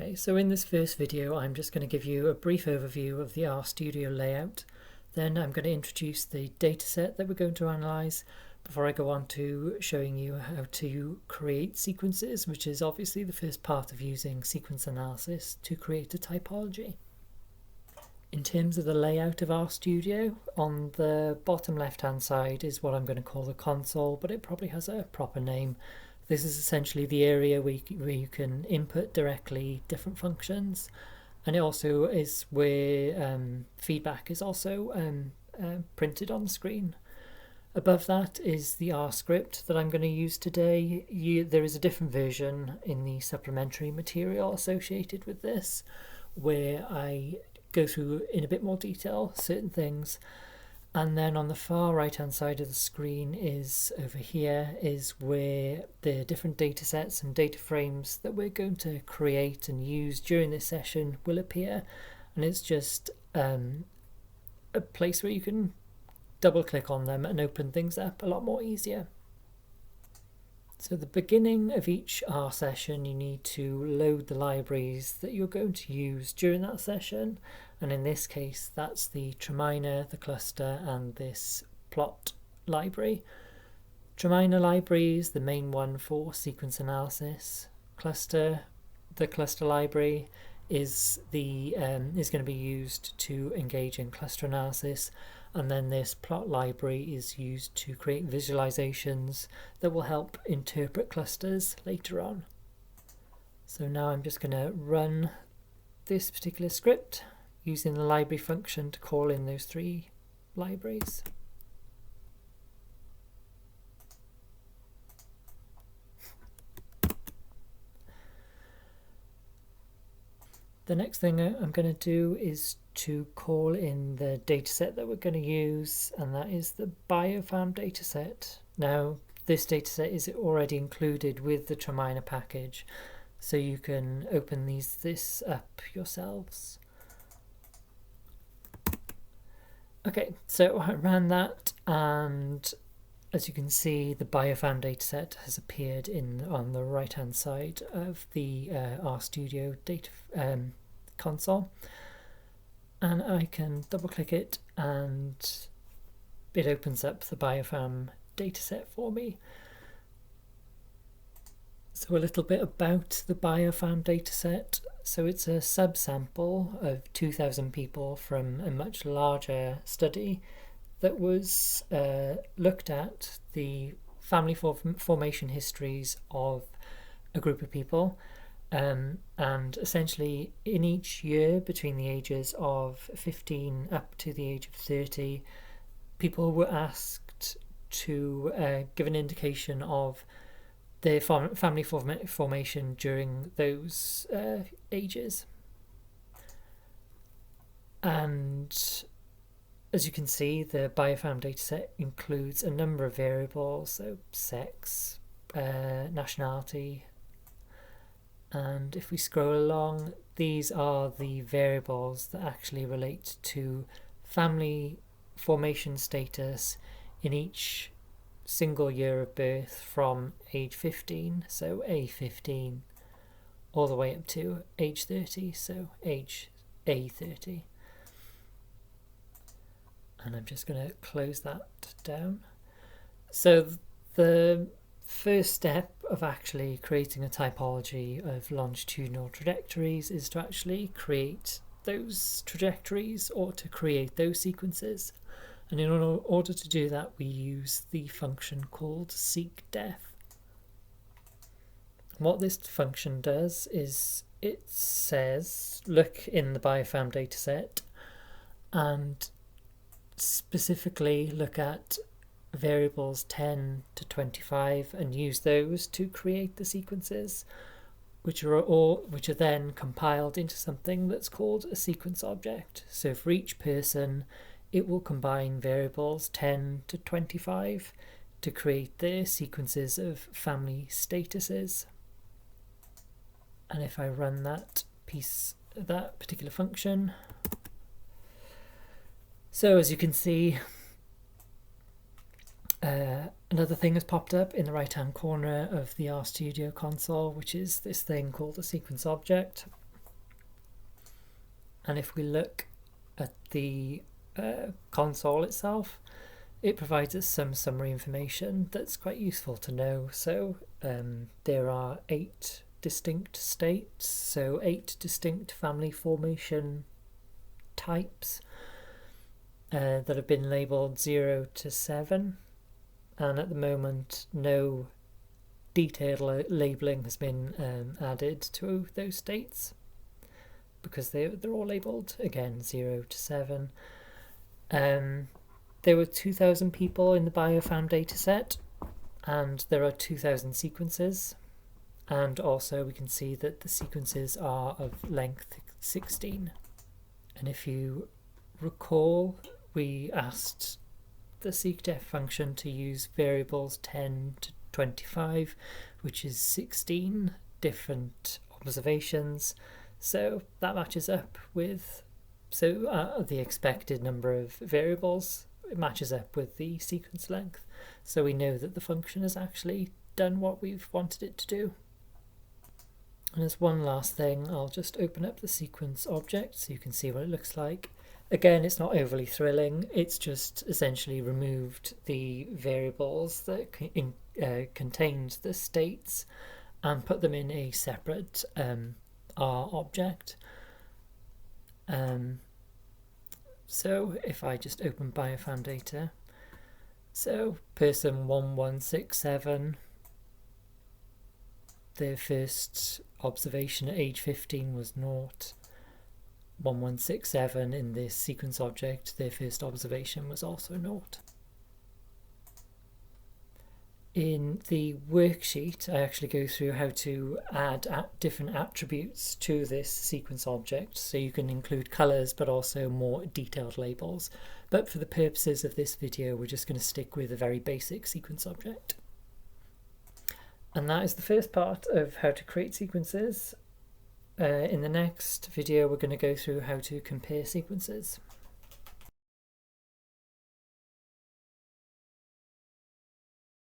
Okay, so in this first video I'm just going to give you a brief overview of the RStudio layout. Then I'm going to introduce the dataset that we're going to analyse before I go on to showing you how to create sequences, which is obviously the first part of using sequence analysis to create a typology. In terms of the layout of RStudio, on the bottom left hand side is what I'm going to call the console, but it probably has a proper name. This is essentially the area where you can input directly different functions, and it also is where feedback is also printed on the screen. Above that is the R script that I'm going to use today. There is a different version in the supplementary material associated with this, where I go through in a bit more detail certain things. And then on the far right hand side of the screen is over here is where the different data sets and data frames that we're going to create and use during this session will appear. And it's just a place where you can double click on them and open things up a lot more easier. So at the beginning of each R session, you need to load the libraries that you're going to use during that session. And in this case, that's the Treminer, the cluster, and this plot library. Treminer library is the main one for sequence analysis. The cluster library is going to be used to engage in cluster analysis. And then this plot library is used to create visualizations that will help interpret clusters later on. So now I'm just going to run this particular script using the library function to call in those three libraries. The next thing I'm going to do is to call in the dataset that we're going to use, and that is the biofam dataset. Now, this dataset is already included with the Treminer package, so you can open this up yourselves. Okay, so I ran that, and as you can see, the biofam dataset has appeared on the right hand side of the RStudio data console. And I can double click it and it opens up the biofam dataset for me. So a little bit about the biofam dataset. So it's a subsample of 2,000 people from a much larger study that was looked at the family formation histories of a group of people. And essentially in each year between the ages of 15 up to the age of 30, people were asked to give an indication of their family formation during those ages. And as you can see, the biofam dataset includes a number of variables, so sex, nationality, and if we scroll along, these are the variables that actually relate to family formation status in each single year of birth from age 15, so A15, all the way up to age 30, so age A30. And I'm just going to close that down. So the first step of actually creating a typology of longitudinal trajectories is to actually create those trajectories or to create those sequences. And in order to do that, we use the function called seekdef. What this function does is it says, look in the biofam dataset and specifically look at variables 10 to 25 and use those to create the sequences, which are then compiled into something that's called a sequence object. So for each person, it will combine variables 10 to 25 to create the sequences of family statuses. And if I run that particular function, so as you can see, another thing has popped up in the right hand corner of the RStudio console, which is this thing called a sequence object. And if we look at the console itself, it provides us some summary information that's quite useful to know. So there are 8 distinct states, so 8 distinct family formation types that have been labelled 0 to 7, and at the moment no detailed labelling has been added to those states because they're all labelled again 0 to 7. There were 2,000 people in the BioFam dataset, and there are 2,000 sequences, and also we can see that the sequences are of length 16. And if you recall, we asked the seekdef function to use variables 10 to 25, which is 16 different observations, so that matches up with the expected number of variables. It matches up with the sequence length, so we know that the function has actually done what we've wanted it to do. And as one last thing, I'll just open up the sequence object so you can see what it looks like. Again, it's not overly thrilling, it's just essentially removed the variables that contained the states and put them in a separate R object. So if I just open BioFam data, so person 1167, their first observation at age 15 was 0. 1167 in this sequence object, their first observation was also 0. In the worksheet, I actually go through how to add different attributes to this sequence object, so you can include colours but also more detailed labels. But for the purposes of this video, we're just going to stick with a very basic sequence object. And that is the first part of how to create sequences. In the next video, we're going to go through how to compare sequences.